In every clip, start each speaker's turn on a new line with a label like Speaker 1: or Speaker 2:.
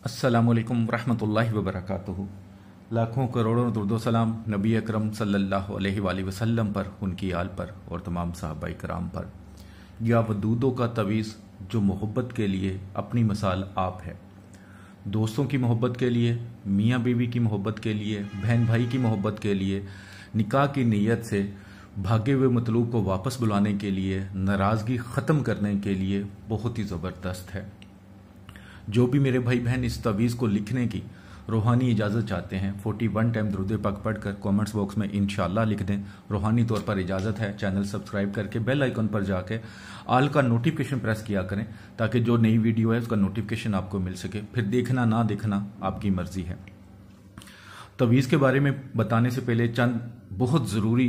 Speaker 1: अस्सलामुअलैकुम रहमतुल्लाहि व बरकातुहू। लाखों करोड़ों दुर्दो सलाम नबी अकरम सल्लल्लाहु अलैहि वसल्लम पर, उनकी आल पर और तमाम सहाबा इकराम पर। या वदूदों का तवीज़ जो मोहब्बत के लिए अपनी मिसाल आप है। दोस्तों की मोहब्बत के लिए, मियाँ बीवी की मोहब्बत के लिए, बहन भाई की मोहब्बत के लिए, निकाह की नीयत से भागे हुए मतलूब को वापस बुलाने के लिए, नाराज़गी ख़त्म करने के लिए बहुत ही ज़बरदस्त है। जो भी मेरे भाई बहन इस तवीज़ को लिखने की रूहानी इजाज़त चाहते हैं, 41 टाइम दुरूद पाक पढ़कर कमेंट्स बॉक्स में इंशाल्लाह लिख दें। रूहानी तौर पर इजाज़त है। चैनल सब्सक्राइब करके बेल आइकन पर जाके आल का नोटिफिकेशन प्रेस किया करें ताकि जो नई वीडियो है उसका नोटिफिकेशन आपको मिल सके। फिर देखना ना देखना आपकी मर्जी है। तवीज़ के बारे में बताने से पहले चंद बहुत ज़रूरी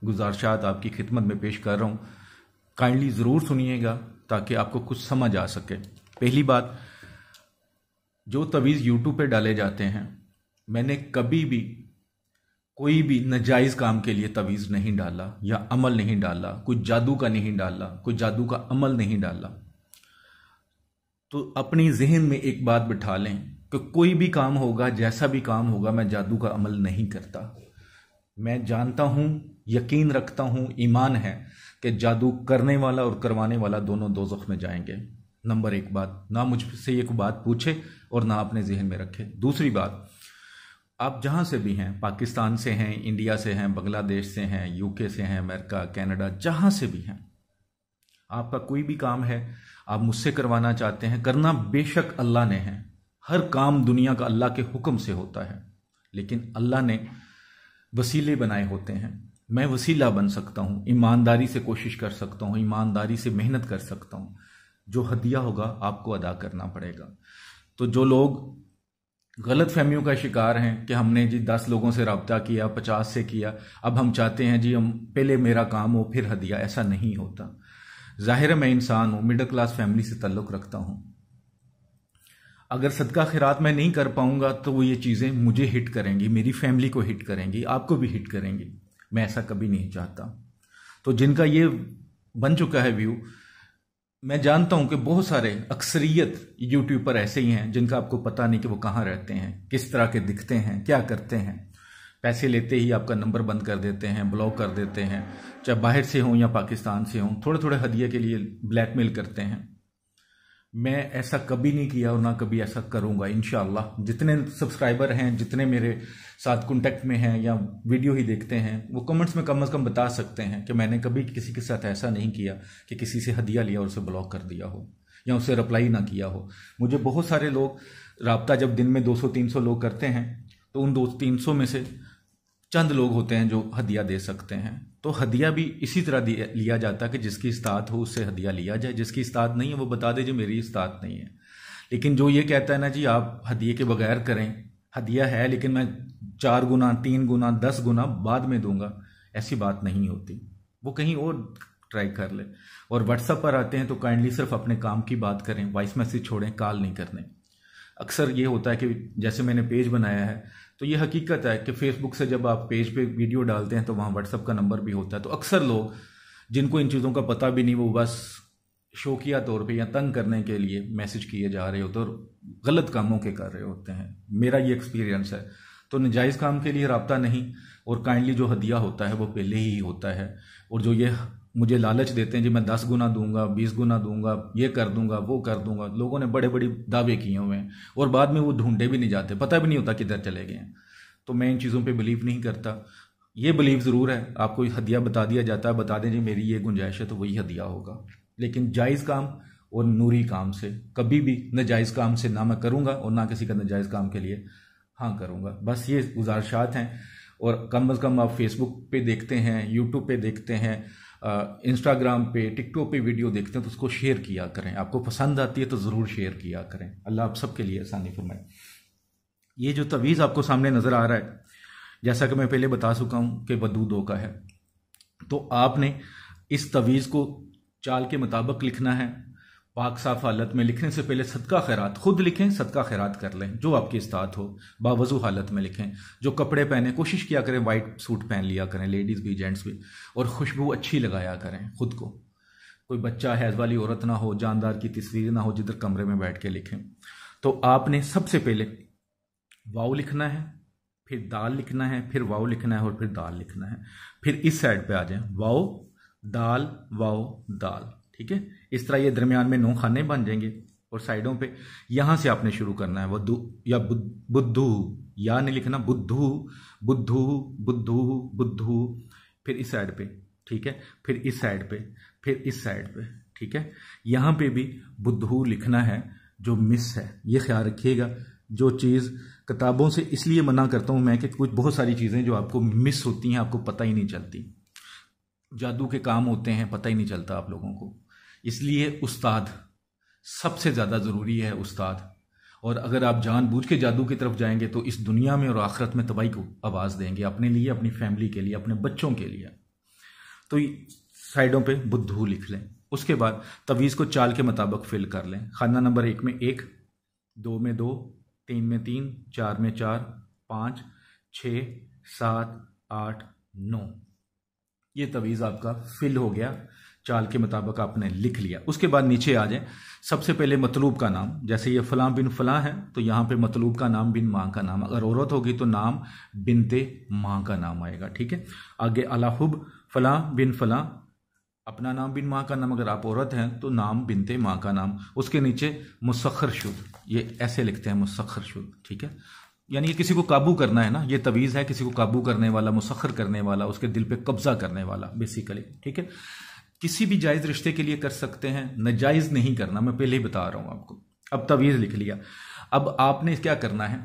Speaker 1: गुजारिशात आपकी खिदमत में पेश कर रहा हूँ। काइंडली ज़रूर सुनिएगा ताकि आपको कुछ समझ आ सके। पहली बात, जो तवीज़ यूट्यूब पे डाले जाते हैं, मैंने कभी भी कोई भी नाजायज़ काम के लिए तवीज़ नहीं डाला या अमल नहीं डाला, कोई जादू का नहीं डाला, कोई जादू का अमल नहीं डाला। तो अपनी जहन में एक बात बिठा लें कि कोई भी काम होगा, जैसा भी काम होगा, मैं जादू का अमल नहीं करता। मैं जानता हूं, यकीन रखता हूं, ईमान है कि जादू करने वाला और करवाने वाला दोनों दोज़ख में जाएंगे। नंबर एक बात, ना मुझसे एक बात पूछे और ना अपने जहन में रखे। दूसरी बात, आप जहां से भी हैं, पाकिस्तान से हैं, इंडिया से हैं, बांग्लादेश से हैं, यूके से हैं, अमेरिका, कनाडा, जहां से भी हैं, आपका कोई भी काम है आप मुझसे करवाना चाहते हैं, करना बेशक अल्लाह ने है। हर काम दुनिया का अल्लाह के हुक्म से होता है, लेकिन अल्लाह ने वसीले बनाए होते हैं। मैं वसीला बन सकता हूं, ईमानदारी से कोशिश कर सकता हूं, ईमानदारी से मेहनत कर सकता हूं। जो हदिया होगा आपको अदा करना पड़ेगा। तो जो लोग गलत फहमियों का शिकार हैं कि हमने जी 10 लोगों से रब्ता किया, 50 से किया, अब हम चाहते हैं जी हम पहले मेरा काम हो फिर हदिया, ऐसा नहीं होता। जाहिर है मैं इंसान हूं, मिडिल क्लास फैमिली से ताल्लुक रखता हूं। अगर सदका खैरात मैं नहीं कर पाऊंगा तो वो ये चीज़ें मुझे हिट करेंगी, मेरी फैमिली को हिट करेंगी, आपको भी हिट करेंगी। मैं ऐसा कभी नहीं चाहता। तो जिनका ये बन चुका है व्यू, मैं जानता हूं कि बहुत सारे अक्सरियत यूट्यूब पर ऐसे ही हैं जिनका आपको पता नहीं कि वो कहाँ रहते हैं, किस तरह के दिखते हैं, क्या करते हैं। पैसे लेते ही आपका नंबर बंद कर देते हैं, ब्लॉक कर देते हैं, चाहे बाहर से हों या पाकिस्तान से हों, थोड़े थोड़े हदिये के लिए ब्लैकमेल करते हैं। मैं ऐसा कभी नहीं किया और ना कभी ऐसा करूंगा इंशाअल्लाह। जितने सब्सक्राइबर हैं, जितने मेरे साथ कांटेक्ट में हैं या वीडियो ही देखते हैं, वो कमेंट्स में कम से कम बता सकते हैं कि मैंने कभी किसी के साथ ऐसा नहीं किया कि किसी से हदिया लिया और उसे ब्लॉक कर दिया हो या उसे रिप्लाई ना किया हो। मुझे बहुत सारे लोग राब्ता जब दिन में 200-300 लोग करते हैं तो उन 200-300 में से चंद लोग होते हैं जो हदिया दे सकते हैं। तो हदिया भी इसी तरह लिया जाता है कि जिसकी इस्तात हो उससे हदिया लिया जाए, जिसकी इस्तात नहीं है वो बता दे जी मेरी इस्तात नहीं है। लेकिन जो ये कहता है ना जी आप हदिये के बगैर करें, हदिया है लेकिन मैं 4 गुना, 3 गुना, 10 गुना बाद में दूंगा, ऐसी बात नहीं होती। वो कहीं और ट्राई कर ले। और व्हाट्सएप पर आते हैं तो काइंडली सिर्फ अपने काम की बात करें, वॉइस मैसेज छोड़ें, कॉल नहीं करने। अक्सर ये होता है कि जैसे मैंने पेज बनाया है तो ये हकीकत है कि फेसबुक से जब आप पेज पे वीडियो डालते हैं तो वहाँ व्हाट्सएप का नंबर भी होता है। तो अक्सर लोग जिनको इन चीज़ों का पता भी नहीं, वो बस शौकिया तौर पे या तंग करने के लिए मैसेज किए जा रहे होते हैं और गलत कामों के कर रहे होते हैं। मेरा ये एक्सपीरियंस है। तो नाजायज़ काम के लिए रब्ता नहीं, और काइंडली जो हदिया होता है वो पहले ही होता है। और जो ये मुझे लालच देते हैं जी मैं 10 गुना दूंगा, 20 गुना दूंगा, ये कर दूंगा, वो कर दूंगा, लोगों ने बड़े बड़े दावे किए हुए हैं और बाद में वो ढूंढे भी नहीं जाते, पता भी नहीं होता किधर चले गए हैं। तो मैं इन चीज़ों पे बिलीव नहीं करता। ये बिलीव ज़रूर है, आपको हदिया बता दिया जाता है, बता दें जी मेरी ये गुंजाइश है तो वही हदिया होगा। लेकिन जायज़ काम और नूरी काम से, कभी भी नाजायज़ काम से ना मैं करूँगा और ना किसी का नाजायज़ काम के लिए हाँ करूँगा। बस ये गुजारिशात हैं। और कम से कम आप फेसबुक पे देखते हैं, यूट्यूब पे देखते हैं, इंस्टाग्राम पे, टिकटॉक पे वीडियो देखते हैं तो उसको शेयर किया करें। आपको पसंद आती है तो ज़रूर शेयर किया करें। अल्लाह आप सबके लिए आसानी फरमाए। ये जो तवीज़ आपको सामने नज़र आ रहा है, जैसा कि मैं पहले बता चुका हूँ कि वदूदों का है, तो आपने इस तवीज़ को चाल के मुताबिक लिखना है। पाक साफ हालत में लिखने से पहले सदका खैरात खुद लिखें, सदका खैरात कर लें जो आपकी इस्तात हो। बावजू हालत में लिखें। जो कपड़े पहने कोशिश किया करें वाइट सूट पहन लिया करें, लेडीज़ भी जेंट्स भी, और खुशबू अच्छी लगाया करें खुद को। कोई बच्चा हैज़ वाली औरत ना हो, जानदार की तस्वीर ना हो जिधर कमरे में बैठ के लिखें। तो आपने सबसे पहले वाव लिखना है, फिर दाल लिखना है, फिर वाव लिखना है और फिर दाल लिखना है। फिर इस साइड पे आ जाए, वाव दाल वाव दाल, ठीक है। इस तरह ये दरमियान में 9 खाने बन जाएंगे और साइडों पे यहां से आपने शुरू करना है वधु या बुद्धू, या नहीं लिखना, बुद्धू बुद्धू बुद्धू बुद्धू, फिर इस साइड पे, ठीक है, फिर इस साइड पे, फिर इस साइड पे, ठीक है। यहां पे भी बुद्धू लिखना है, जो मिस है ये ख्याल रखिएगा। जो चीज़ किताबों से इसलिए मना करता हूं मैं कि कुछ बहुत सारी चीज़ें जो आपको मिस होती हैं, आपको पता ही नहीं चलती। जादू के काम होते हैं, पता ही नहीं चलता आप लोगों को। इसलिए उस्ताद सबसे ज़्यादा ज़रूरी है, उस्ताद। और अगर आप जानबूझ के जादू की तरफ जाएंगे तो इस दुनिया में और आखिरत में तबाही को आवाज़ देंगे, अपने लिए, अपनी फैमिली के लिए, अपने बच्चों के लिए। तो साइडों पे बुद्धू लिख लें। उसके बाद तवीज़ को चाल के मुताबिक फिल कर लें। खाना नंबर 1 में 1, 2 में 2, 3 में 3, 4 में 4, 5, 6, 7, 8, 9। ये तवीज़ आपका फिल हो गया, चाल के मुताबिक आपने लिख लिया। उसके बाद नीचे आ जाए, सबसे पहले मतलूब का नाम, जैसे ये फलां बिन फलां है तो यहाँ पे मतलूब का नाम बिन माँ का नाम, अगर औरत होगी तो नाम बिनते माँ का नाम आएगा, ठीक है। आगे अलाहुब फलां बिन फलां, अपना नाम बिन माँ का नाम, अगर आप औरत हैं तो नाम बिनते माँ का नाम। उसके नीचे मुसख्खर शुद्ध, ये ऐसे लिखते हैं मुसख्खर शुद्ध, ठीक है। यानी ये किसी को काबू करना है ना, ये तवीज़ है किसी को काबू करने वाला, मुसख्खर करने वाला, उसके दिल पे कब्जा करने वाला बेसिकली, ठीक है। किसी भी जायज़ रिश्ते के लिए कर सकते हैं, नाजायज़ नहीं करना, मैं पहले ही बता रहा हूं आपको। अब तवीज़ लिख लिया, अब आपने क्या करना है,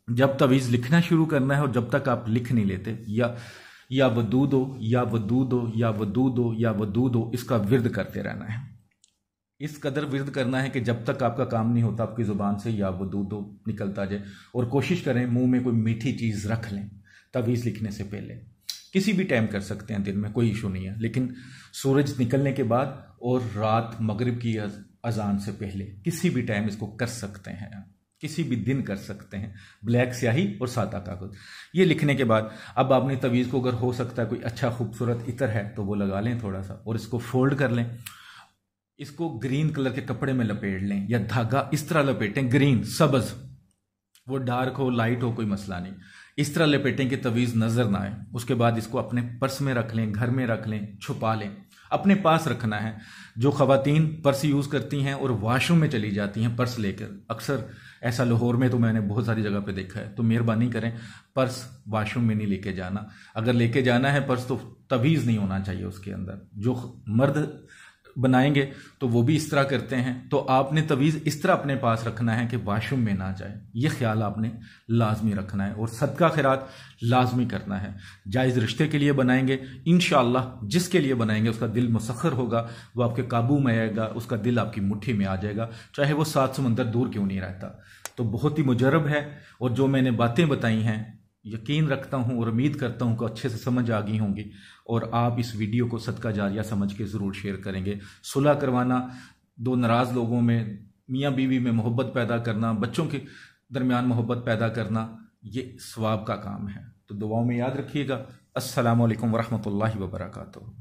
Speaker 1: जब तवीज़ लिखना शुरू करना है और जब तक आप लिख नहीं लेते, या वदूदो या वदूदो या वदूदो या वदूदो, इसका विर्द करते रहना है। इस कदर विर्द करना है कि जब तक आपका काम नहीं होता आपकी ज़ुबान से या वदूदो निकलता जाए। और कोशिश करें मुंह में कोई मीठी चीज़ रख लें तवीज़ लिखने से पहले। किसी भी टाइम कर सकते हैं, दिन में कोई इशू नहीं है, लेकिन सूरज निकलने के बाद और रात मगरिब की अजान से पहले किसी भी टाइम इसको कर सकते हैं, किसी भी दिन कर सकते हैं। ब्लैक स्याही और सादा कागज, ये लिखने के बाद अब आपने तवीज़ को, अगर हो सकता है कोई अच्छा खूबसूरत इत्र है तो वो लगा लें थोड़ा सा, और इसको फोल्ड कर लें। इसको ग्रीन कलर के कपड़े में लपेट लें, या धागा इस तरह लपेटें, ग्रीन सब्ज, वो डार्क हो लाइट हो कोई मसला नहीं, इस तरह लपेटें कि तवीज़ नजर ना आए। उसके बाद इसको अपने पर्स में रख लें, घर में रख लें, छुपा लें, अपने पास रखना है। जो ख़वातीन पर्स यूज़ करती हैं और वॉशरूम में चली जाती हैं पर्स लेकर, अक्सर ऐसा लाहौर में तो मैंने बहुत सारी जगह पे देखा है, तो मेहरबानी करें पर्स वॉशरूम में नहीं लेके जाना। अगर लेके जाना है पर्स तो तवीज़ नहीं होना चाहिए उसके अंदर। जो मर्द बनाएंगे तो वो भी इस तरह करते हैं, तो आपने तवीज़ इस तरह अपने पास रखना है कि वाशरूम में ना जाए। ये ख्याल आपने लाजमी रखना है। और सदका खैरात लाजमी करना है। जायज़ रिश्ते के लिए बनाएंगे, इंशाअल्लाह जिसके लिए बनाएंगे उसका दिल मुसख्खर होगा, वो आपके काबू में आएगा, उसका दिल आपकी मुट्ठी में आ जाएगा, चाहे वो 7 समंदर दूर क्यों नहीं रहता। तो बहुत ही मुजरब है। और जो मैंने बातें बताई हैं, यकीन रखता हूं और उम्मीद करता हूं कि अच्छे से समझ आ गई होंगी, और आप इस वीडियो को सदका जारिया समझ के ज़रूर शेयर करेंगे। सुलह करवाना, दो नाराज़ लोगों में, मियाँ बीवी में मोहब्बत पैदा करना, बच्चों के दरमियान मोहब्बत पैदा करना, ये सवाब का काम है। तो दुआओं में याद रखिएगा। अस्सलामु अलैकुम वरहमतुल्लाहि वबरकातुहू।